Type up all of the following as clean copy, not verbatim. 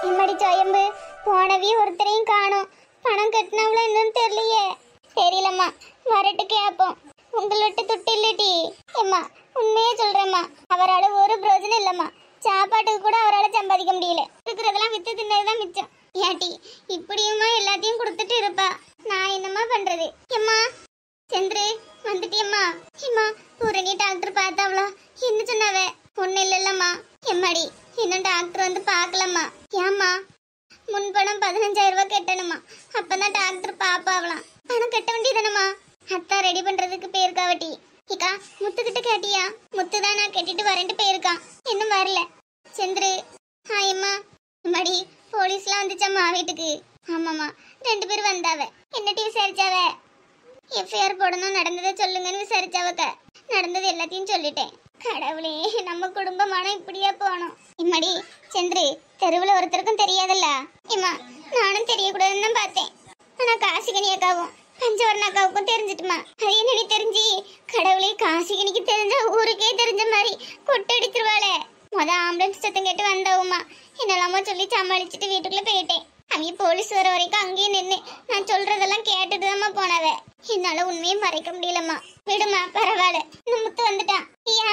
எம்மடி சொயம்பு போனவி ஒருத்தரையும் காணும். பணம் கட்டினவள என்னன்னு தெரியலையே. தெரியலம்மா, வரட்டு கேப்போம். உங்கள்கிட்ட துட்டு இல்லட்டி ஏம்மா, உண்மையே சொல்றேம்மா, அவரால் ஒரு பிரோஜனம் இல்லம்மா. சாப்பாட்டுக்கு கூட அவரால் சம்பாதிக்க முடியல. இருக்கிறதெல்லாம் வித்து தின்னதுதான் மிச்சம். ஏட்டி இப்படியுமா எல்லாத்தையும் கொடுத்துட்டு இருப்பா? நான் என்னம்மா பண்றது? எம்மா சந்திரு வந்துட்டியம்மா. எம்மா பூரணி டாக்டர் பார்த்தாவளா? என்ன சொன்னாவே? ஒண்ணு இல்லல்லம்மா. எம்மாடி இன்னும் டாக்டர் வந்து பார்க்கலம்மா. ஏம்மா? முன்பணம் 15,000 ரூபாய் கட்டணுமா? அப்பதான் டாக்டர் பாப்பாவலாம். பணம் கட்ட வேண்டியதானம்மா? அத்தா ரெடி பண்றதுக்கு போயிருக்காவட்டி. இக்கா முத்துக்கிட்ட கேட்டியா? முத்துதான் நான் கட்டிட்டு வரேன்ட்டு போயிருக்கான், இன்னும் வரல. சந்திரு ஹாயம்மா. எம்மாடி போலீஸ்லாம் வந்துச்சாம்மா வீட்டுக்கு? ஆமாம்மா 2 பேர் வந்தாவ. என்னட்டி விசாரிச்சாவ? எஃப்ஐஆர் போடணும், நடந்ததை சொல்லுங்கன்னு விசாரிச்சாவக்க. நடந்தது எல்லாத்தையும் சொல்லிட்டேன். கடவுளே, நம்ம குடும்பமான இப்படியே போனோம். இம்மாடி சந்திரு, தெருவில் ஒருத்தருக்கும் தெரியாதல்ல. இம்மா நானும் தெரியக்கூடாதுன்னு தான் பார்த்தேன். ஆனா காசிகனி அக்காவும் பஞ்சவரண அக்காவுக்கும் தெரிஞ்சிட்டுமா. அது என்னடி தெரிஞ்சு? கடவுளே, காசிகனிக்கு தெரிஞ்ச ஊருக்கே தெரிஞ்ச மாதிரி கொட்டடிச்சிருவாளே. ஆம்புலன்ஸ் சத்தம் கேட்டு வந்தவுமா என்னெல்லாமோ சொல்லி சமாளிச்சுட்டு வீட்டுக்குள்ள போயிட்டேன். அவங்க போலீஸ் வர வரைக்கும் அங்கேயே நின்று நான் சொல்றதெல்லாம் கேட்டுட்டு தான்மா போனாவ. என்னால உண்மையை மறைக்க முடியலம்மா. விடுமா, பரவாயில்ல. இந்த முத்து வந்துட்டான். ஐயா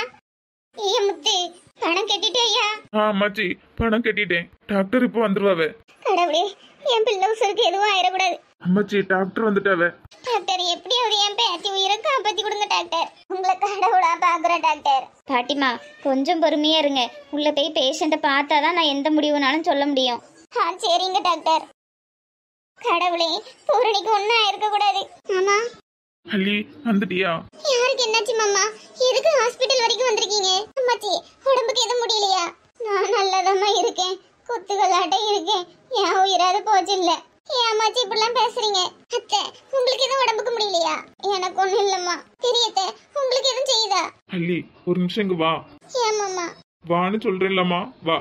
ஐயா முத்து, பணம் கட்டிட்டே ஐயா? அம்மாச்சி பணம் கட்டிட்டேன். டாக்டர் இப்போ வந்துருவாவ. கடவுளே, என் பிள்ளை உசுருக்கு எதுவும் ஆயிடக்கூடாது. அம்மாச்சி டாக்டர் வந்துட்டாவ. டாக்டர் எப்படியாவது என் பேத்தி உயிரை காப்பாத்தி கொடுங்க டாக்டர். உங்களை கடவுளா பாக்குறேன் டாக்டர். பாட்டிமா கொஞ்சம் பொறுமையா இருங்க. உள்ள போய் பேஷண்ட்டை பார்த்தாதான் நான் எந்த முடிவுனாலும் சொல்ல முடியும். சரிங்க டாக்டர். கடவுளே, பூரணிக்கு ஒன்னும் ஆயிருக்க கூடாது. மாமா அள்ளி வந்துட்டியா? யாருக்கு என்னாச்சு மாமா? எதுக்கு ஹாஸ்பிட்டல் வரைக்கும் வந்திருக்கீங்க? அம்மாச்சி உடம்புக்கு எதுவும் முடியலையா? நான் நல்லதாம்மா இருக்கேன், குத்துகளாட்ட இருக்கேன். என் உயிராது போச்சு இல்ல. ஏன் அம்மாச்சி இப்படிலாம் பேசுறீங்க? அத்தை உங்களுக்கு எதுவும் உடம்புக்கு முடியலையா? எனக்கு ஒண்ணும் இல்லம்மா. தெரியத்த உங்களுக்கு எதுவும் செய்யுதா? அள்ளி ஒரு நிமிஷம் இங்க வா. ஏன் மாமா? வான்னு சொல்றேன்லம்மா, வா.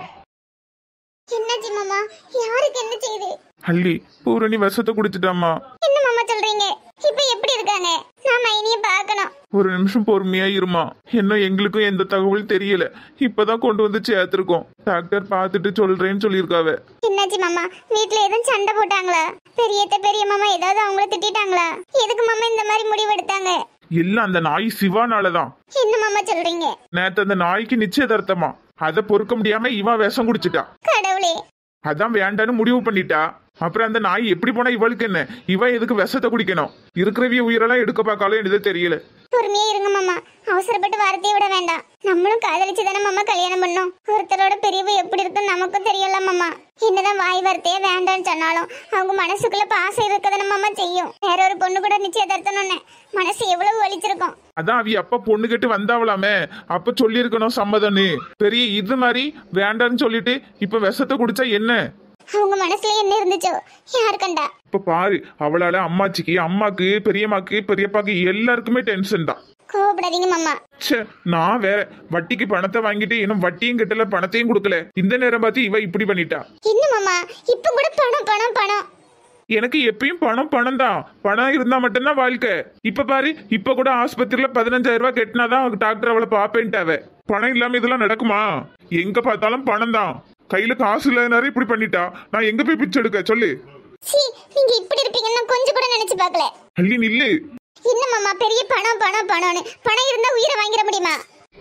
என்னாச்சு மாமா? யாருக்கு என்ன செய்யுது? அள்ளி பூரணி விஷத்தை குடிச்சிட்டாமா. என்ன மாமா சொல்றீங்க? இப்ப எப்படி இருக்காங்க? நான் மைனியை பார்க்கணும். ஒரு நிமிஷம் பொறுமையா இருமா. இன்னும் எங்களுக்கும் எந்த தகவல் தெரியல. இப்பதான் கொண்டு வந்து சேர்த்திருக்கோம். டாக்டர் பார்த்துட்டு சொல்றேன்னு சொல்லியிருக்காவ. என்னாச்சு மாமா? வீட்டுல எதுவும் சண்டை போட்டாங்களா? பெரிய மாமா ஏதாவது அவங்கள திட்டாங்களா? எதுக்கு மாமா இந்த மாதிரி முடிவெடுத்தாங்க? இல்ல, அந்த நாய் சிவானாலதான். என்ன மாமா சொல்றீங்க? நேத்து அந்த நாய்க்கு நிச்சயதார்த்தமா, அதை பொறுக்க முடியாம இவன் விஷம் குடிச்சிட்டா. கடவுளே, அதான் வேண்டான்னு முடிவு பண்ணிட்டா. அப்புறம் அந்த நாய் எப்படி போனா இவளுக்கு என்ன? இவன் எதுக்கு விஷத்தை குடிக்கணும்? இருக்கிறவிய உயிரெல்லாம் எடுக்க பார்க்காலும் எனக்கு தெரியல. பொறுமையா இருங்க மாமா, அவசரப்பட்டு வார்த்தையை விட வேண்டாம். நம்மளும் காதலிச்சு தானே மாமா கல்யாணம் பண்ணோம். ஒருத்தரோட பிரிவு எப்படி இருக்குன்னு நமக்கும் தெரியல மாமா. என்னதான் வாய் வார்த்தையே வேண்டாம்னு சொன்னாலும் அவங்க மனசுக்குள்ள பாசம் இருக்கதானே மாமா செய்யும். வேற ஒரு பொண்ணு கூட நிச்சயதார்த்தம்னு மனசு எவ்வளவு வலிச்சிருக்கும். அதான் அவ அப்ப பொண்ணு கேட்டு வந்தாவலாமே, அப்ப சொல்லி இருக்கணும் சம்மதம்னு. பெரிய இது மாதிரி வேண்டான்னு சொல்லிட்டு இப்ப விஷத்தை குடிச்சா என்ன? அவங்க மனசுல என்ன இருந்துச்சோ யார் கண்டா? இப்ப பாரு, அவளால அம்மாச்சிக்கு, அம்மாக்கு, பெரியம்மாக்கு, பெரியப்பாக்கு எல்லாருக்குமே டென்ஷன் தான். கோவப்படாதீங்க மாமா. சே, நான் வேற வட்டிக்கு பணத்தை வாங்கிட்டு இன்னும் வட்டியும் கட்டல, பணத்தையும் கொடுக்கல. இந்த நேரம் பார்த்து இவ இப்படி பண்ணிட்டா. என்ன மாமா இப்ப கூட பணம் பணம் பணம்? எனக்கு எப்பயும் பணம் பணம் தான். பணம் இருந்தா மட்டும்தான் வாழ்க்கை. இப்ப பாரு, இப்ப கூட ஆஸ்பத்திரியில 15,000 ரூபாய் கட்டினாதான் டாக்டர் அவளை பாப்பேன்ட்டாவ. பணம் இல்லாம இதெல்லாம் நடக்குமா? எங்க பார்த்தாலும் பணம் தான். கையில காசு இல்லாத இப்படி பண்ணிட்டா நான் எங்க போய் பிச்சை எடுக்க சொல்லு? நீங்க இப்படி இருப்பீங்கன்னா கொஞ்சம் கூட நினைச்சு பார்க்கல. அள்ளி நில்லு. என்ன மாமா பெரிய பணம் பணம் பணம்னு? பணம் இருந்தா உயிரை வாங்கிட முடியுமா?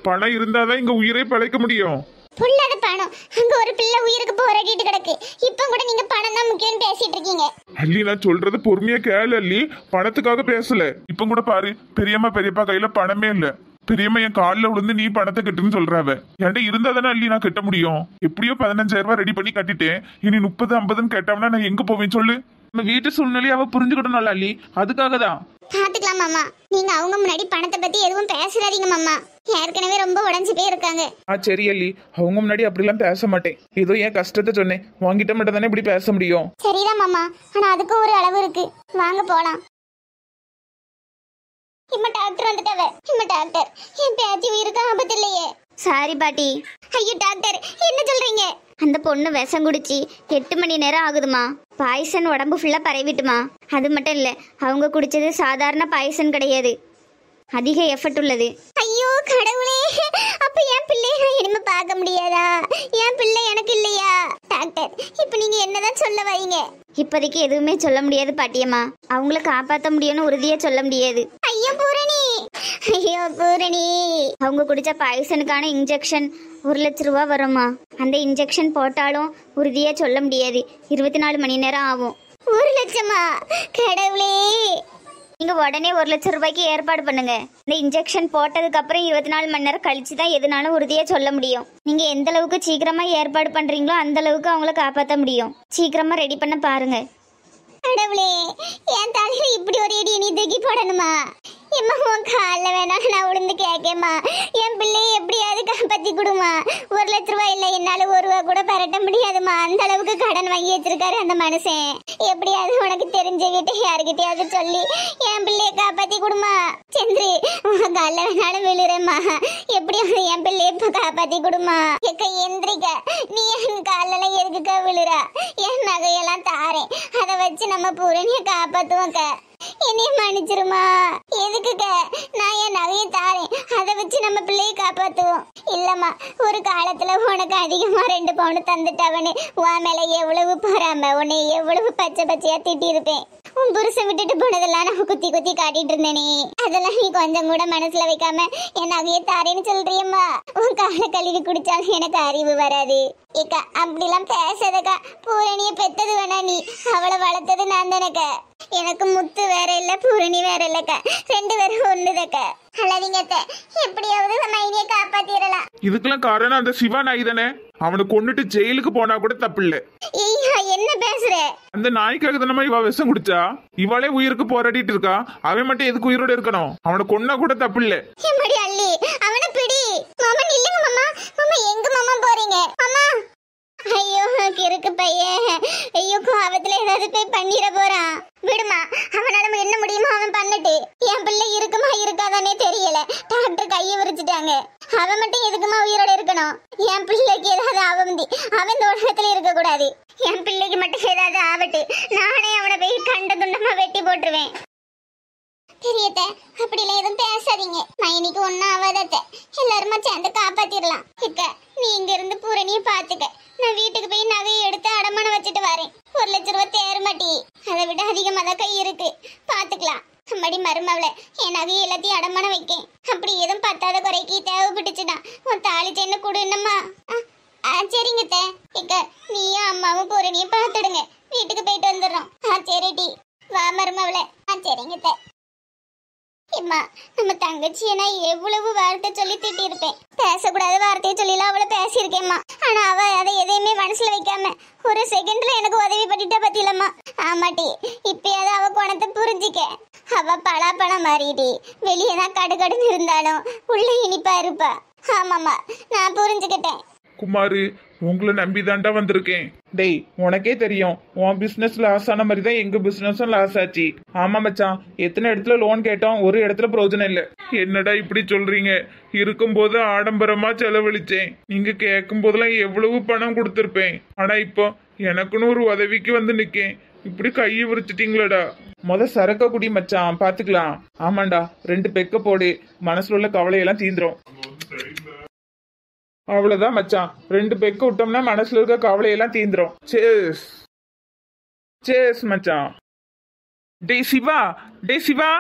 பணம் இருந்தாதான் இங்க உயிரை பழைக்க முடியும். புள்ளாத பணம். அங்க ஒரு பிள்ளை உயிருக்கு போராடிட்டு கிடக்கு. இப்ப கூட நீங்க பணம் தான் முக்கியம் பேசிட்டு இருக்கீங்க. அள்ளி நான் சொல்றது பொறுமையா கேளு அள்ளி. பணத்துக்காக பேசல. இப்ப கூட பாரு, பெரியம்மா பெரியப்பா கையில பணமே இல்ல. பெரியம்மா என் காலில் விழுந்து நீ பணத்தை கட்டுன்னு சொல்றாவ. என்கிட்ட இருந்தா தானே அள்ளி நான் கட்ட முடியும். எப்படியோ 15,000 ரூபாய் ரெடி பண்ணி கட்டிட்டேன். இனி 30-50 கேட்டோம்னா நான் எங்க போவேன் சொல்லு? நம்ம வீட்டு சூழ்நிலையை அவ புரிஞ்சுக்கிட்டோம்ல அள்ளி, அதுக்காக தான். பாத்துக்கலாம் மாமா. நீங்க அவங்க முன்னாடி பணத்தை பத்தி எதுவும் பேசுறாதீங்க மாமா. ஏற்கனவே ரொம்ப உடஞ்சு போய் இருக்காங்க. சரி அள்ளி, அவங்க முன்னாடி அப்படிலாம் பேச மாட்டேன். ஏதோ என் கஷ்டத்தை சொன்னேன். வாங்கிட்ட மட்டும் தானே இப்படி பேச முடியும். சரிதான் மாமா, ஆனா அதுக்கும் ஒரு அளவு இருக்கு. வாங்க போலாம். இம்மா டாக்டர் வந்துட்டாவ. இம்மா டாக்டர், என் பேத்தி உயிருக்கு ஆபத்து இல்லையே? சாரி பாட்டி. ஐயோ டாக்டர், என்ன சொல்றீங்க? அந்த பொண்ணு விஷம் குடிச்சு 8 மணி நேரம் ஆகுதுமா. பாய்சன் உடம்பு ஃபுல்லா பரவிட்டுமா. அது மட்டும் இல்ல, அவங்க குடிச்சது சாதாரண பாய்சன் கிடையாது, அதிக எஃபர்ட் உள்ளது. ஐயோ கடவுளே, அப்ப என் பிள்ளைய நான் இனிமே பார்க்க முடியாதா? என் பிள்ளை எனக்கு இல்லையா? டாக்டர், இப்ப என்னதான் சொல்ல வைங்க? இப்போதைக்கு எதுவுமே சொல்ல முடியாது பாட்டியம்மா. அவங்கள காப்பாற்ற முடியும்னு உறுதியா சொல்ல முடியாது. ஐயோ பூரணி, ஐயோ பூரணி. அவங்க குடிச்ச பாய்சனுக்கான இன்ஜெக்ஷன் 1,00,000 வருமா? அந்த இன்ஜெக்ஷன் போட்டாலும் உறுதியா சொல்ல முடியாது. 24 மணி நேரம் ஆகும். 1,00,000? கடவுளே. நீங்க உடனே 1,00,000 ஏற்பாடு பண்ணுங்க. இந்த இன்ஜெக்ஷன் போட்டதுக்கு அப்புறம் 24 மணி நேரம் கழிச்சு தான் எதுனாலும் உறுதியா சொல்ல முடியும். நீங்க எந்த அளவுக்கு சீக்கிரமா ஏற்பாடு பண்றீங்களோ அந்த அளவுக்கு அவங்கள காப்பாற்ற முடியும். சீக்கிரமா ரெடி பண்ண பாருங்க. கடவுளே, என் தலையில இப்படி ஒரு இடி நீ தூக்கி போடணுமா? எம்மா உன் காலில் வேணாலும் நான் உளுந்து கேட்கேம்மா. என் பிள்ளையை எப்படியாவது காப்பாத்தி கொடுமா. 1,00,000 இல்லை, என்னால 1 ரூபா கூட பரட்ட முடியாதுமா. அந்த அளவுக்கு கடன் வாங்கி வச்சிருக்காரு அந்த மனுஷன். எப்படியாவது உனக்கு தெரிஞ்சுக்கிட்டு யாருக்கிட்டையாவது சொல்லி என் பிள்ளையை காப்பாத்தி கொடுமா. சந்திரி, உன் காலில் வேணாலும் விழுறேம்மா. எப்படியாவது என் பிள்ளையை இப்ப காப்பாத்தி கொடுமா. எக்க எந்திரிக்க, நீ என் காலில் எதுக்குக்கா விழுறா? என் நகையெல்லாம் தாரேன், அதை வச்சு நம்ம பூரணியை காப்பாத்துவோம். என்னைய மன்னிச்சிருமா. எதுக்குக்க? நான் என் நகையை தாரேன், அதை வச்சு நம்ம பிள்ளையை காப்பாத்துவோம். இல்லம்மா, ஒரு காலத்துல உனக்கு அதிகமா 2 பவுன் தந்துட்டவனு உன் மேல எவ்வளவு பொறாம, உன்னை எவ்வளவு பச்சை பச்சையா திட்டி இருப்பேன். உன் புருஷன் விட்டுட்டு போனதெல்லாம் நான் குத்தி குத்தி காட்டிட்டு இருந்தேனே, அதெல்லாம் நீ கொஞ்சம் கூட மனசுல வைக்காம என் நகையை தாரேன்னு சொல்றியம்மா. உன் காலை கழுவி குடிச்சாலும் எனக்கு அறிவு வராது. ஏக்கா, அப்படிலாம் பேசாதக்கா. பூரணிய பெத்தது வேணா நீ, அவளை வளர்த்தது நான் தானக்கா. எனக்கு முத்து வேற இல்ல, பூரணி வேற இல்லக்கா. 2 பேரும் ஒண்ணுதக்கா. அல்லாதீங்க அத்தை, எப்படியாவது மைனியை காப்பாத்திரலாம். இதுக்கெல்லாம் காரணம் அந்த சிவா நாய் தானே. அவனை கொன்னுட்டு ஜெயிலுக்கு போனா கூட தப்பு இல்ல. ஐயா, என்ன பேசுற? அந்த நாய்க்காக தானே இவ விஷம் குடிச்சா. இவளே உயிருக்கு போராடிட்டு இருக்கா. அவன் மட்டும் எதுக்கு உயிரோட இருக்கணும்? அவனை கொன்னா கூட தப்பு இல்ல. எம்மடி அள்ளி, அவனை பிடி. மாமா நில்லுங்க மாமா. மாமா, எங்க மாமா போறீங்க? மாமா, ஐயோ கிறுக்கு பையன். ஐயோ, கோவத்துல ஏதாவது போய் பண்ணிட போறான். விடுமா, அவனால என்ன முடியுமோ அவன் பண்ணட்டு. என் பிள்ளை இருக்குமா இருக்காதானே தெரியல. டாக்டர் கையை விரிச்சிட்டாங்க. அவன் மட்டும் எதுக்குமா உயிரோட இருக்கணும்? என் பிள்ளைக்கு ஏதாவது ஆவந்தி, அவன் இந்த உலகத்துல இருக்க கூடாது. என் பிள்ளைக்கு மட்டும் ஏதாவது ஆவட்டு, நானே அவனை போய் கண்ட துண்டமா வெட்டி போட்டுருவேன். தெரியத்த, அப்படிலாம் எதுவும் பேசாதீங்க. மைனிக்கு ஒன்னும் ஆகாதத்த. எல்லாருமா சேர்ந்து காப்பாத்திடலாம். இக்க, நீ இங்க இருந்து பூரணியை பாத்துக்க. நான் வீட்டுக்கு போய் நகையை எடுத்து அடமானம் வச்சுட்டு வரேன். 1,00,000 தேர மாட்டி, அதை விட அதிகமா தான் கை இருக்கு. பாத்துக்கலாம். அம்மாடி மருமவளை, என் நகையை எல்லாத்தையும் அடமானம் வைக்கேன். அப்படி எதுவும் பத்தாத குறைக்கு தேவைப்பட்டுச்சுன்னா உன் தாலி சென்ன கொடுன்னம்மா. சரிங்க. இக்க, நீயும் அம்மாவும் பூரணியை பாத்துடுங்க. வீட்டுக்கு போயிட்டு வந்துடுறோம். சரிடி, வா மருமவளை. சரிங்க. அம்மா, நம்ம தங்கச்சியை நான் எவ்வளவு வார்த்தை சொல்லி திட்டி இருப்பேன். பேசக்கூடாத வார்த்தையை சொல்லிலாம் அவளை பேசியிருக்கேம்மா. ஆனா அவ அதை எதையுமே மனசுல வைக்காம ஒரு செகண்ட்ல எனக்கு உதவி பண்ணிட்டா பத்திலம்மா. ஆமாட்டி, இப்பயாவது அவ குணத்தை புரிஞ்சிக்க. அவ பலாப்பழம் மாறிடி. வெளியே தான் கடுகடுன்னு இருந்தாலும் உள்ள இனிப்பா இருப்பா. ஆமாம்மா, நான் புரிஞ்சுக்கிட்டேன். குமாரு, உங்களை நம்பி தாண்டா வந்திருக்கேன். டேய், உனக்கே தெரியும் உன் பிசினஸ் லாஸ் ஆன மாதிரி தான் எங்க பிசினஸும் லாஸ் ஆச்சு. ஆமா மச்சான், எத்தனை இடத்துல லோன் கேட்டோம், ஒரு இடத்துல பிரயோஜனம் இல்ல. என்னடா இப்படி சொல்றீங்க? இருக்கும்போது ஆடம்பரமா செலவழிச்சேன். நீங்க கேட்கும் போதெல்லாம் எவ்வளவு பணம் கொடுத்துருப்பேன். ஆனா இப்போ எனக்குன்னு ஒரு உதவிக்கு வந்து நிக்கேன். இப்படி கையை விரிச்சிட்டீங்களடா. சரக்க குடி மச்சான், பாத்துக்கலாம். ஆமாண்டா, 2 பெக்க போடு, மனசுல உள்ள கவலையெல்லாம் தீந்துரும். அவ்வளவுதான் மச்சான், 2 பெக்க விட்டோம்னா மனசுல இருக்க கவலையெல்லாம் தீந்துரும். சேஸ் சேஸ் மச்சான். டேய் சிவா, டேய் சிவா,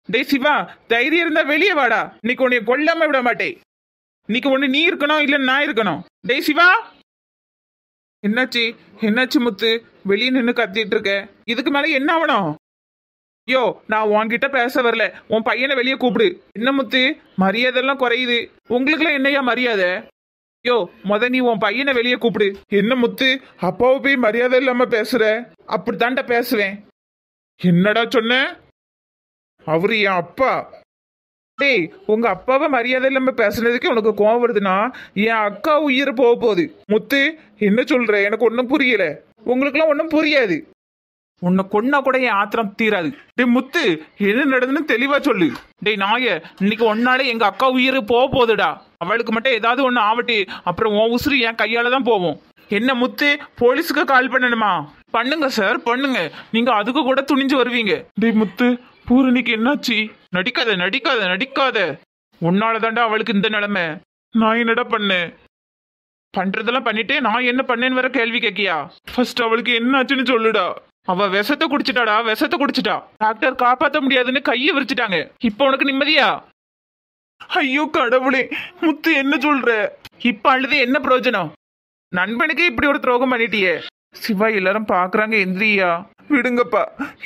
டேய் சிவா, தைரியம் இருந்தா வெளியே வாடா. இன்னைக்கு உன்னை கொல்லாம விட மாட்டேன். இன்னைக்கு ஒண்ணு நீ இருக்கணும், இல்ல நான் இருக்கணும். டேய் சிவா. என்னாச்சு? என்னாச்சு முத்து? வெளியே நின்று கத்திட்டு இருக்க. இதுக்கு மேல என்ன ஆகணும்? யோ, நான் உன்கிட்ட பேச வரல. உன் பையனை வெளியே கூப்பிடு. என்ன முத்து, மரியாதை எல்லாம் குறையுது. உங்களுக்குலாம் என்னையா மரியாதை? யோ, நீ உன் பையனை வெளியே கூப்பிடு. என்ன முத்து, அப்பாவை போய் மரியாதை இல்லாம பேசுற? அப்படித்தான்டா பேசுவேன். என்னடா சொன்ன? அவரு என் அப்பா. டேய், உங்க அப்பாவை மரியாதை இல்லாம பேசுனதுக்கு உனக்கு கோவம் வருதுன்னா என் அக்கா உயிர் போக போகுது. முத்து, என்ன சொல்ற? எனக்கு ஒன்னும் புரியல. உங்களுக்குலாம் ஒன்னும் புரியாது. உன்னை கொன்னா கூட என் ஆத்திரம் தீராது. டேய் முத்து, என்ன நடந்துன்னு தெளிவா சொல்லு. டேய் நாய, இன்னைக்கு ஒன்னாலே எங்க அக்கா உயிர் போக போகுதுடா. அவளுக்கு மட்டும் ஏதாவது ஒண்ணு ஆவட்டி, அப்புறம் உன் உசுறு என் கையால தான் போவோம். என்ன முத்து, போலீஸுக்கு கால் பண்ணணுமா? பண்ணுங்க சார், பண்ணுங்க. நீங்க அதுக்கு கூட துணிஞ்சு வருவீங்க. டேய் முத்து, பூரணிக்கு என்னாச்சு? நடிக்காத நடிக்காத நடிக்காத. உன்னால தாண்டா அவளுக்கு இந்த நிலைமை. நான் என்னடா பண்ணேன்? பண்றதெல்லாம் பண்ணிட்டு நான் என்ன பண்ணேன்னு வேற கேள்வி கேக்கியா? ஃபர்ஸ்ட் அவளுக்கு என்ன ஆச்சுன்னு சொல்லுடா. அவ விஷத்தை குடிச்சிட்டாடா, விஷத்தை குடிச்சிட்டா. டாக்டர் காப்பாத்த முடியாதுன்னு கையை விரிச்சிட்டாங்க. இப்ப உனக்கு நிம்மதியா? ஐயோ கடவுளே, முத்து என்ன சொல்ற? இப்ப அழுது என்ன பிரயோஜனம்? நண்பனுக்கு இப்படி ஒரு துரோகம் பண்ணிட்டியே. சிவா, எல்லாரும் பாக்குறாங்க, எந்திரியா. விடுங்கப்பா,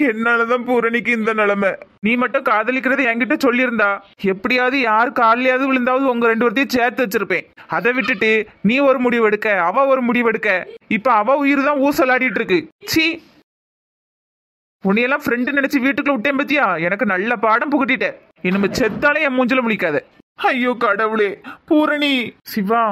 என்னாலதான் பூரணிக்கு இந்த நிலைமை. நீ மட்டும் காதலிக்கிறது என்கிட்ட சொல்லியிருந்தா எப்படியாவது யார் காலையாவது விழுந்தாவது உங்க 2 பேர்த்தையும் சேர்த்து வச்சிருப்பேன். அதை விட்டுட்டு நீ ஒரு முடிவு எடுக்க, அவ ஒரு முடிவு எடுக்க. இப்ப அவ உயிர் தான் ஊசலாடிட்டு இருக்கு. சீ, உன்னையெல்லாம் ஃப்ரெண்டு நினைச்சு வீட்டுக்குள்ள விட்டேன் பத்தியா? எனக்கு நல்ல பாடம் புகட்டிட்ட. இனிமே செத்தாலே என் மூஞ்சில முழிக்காத. ஐயோ கடவுளே, பூரணி. சிவா,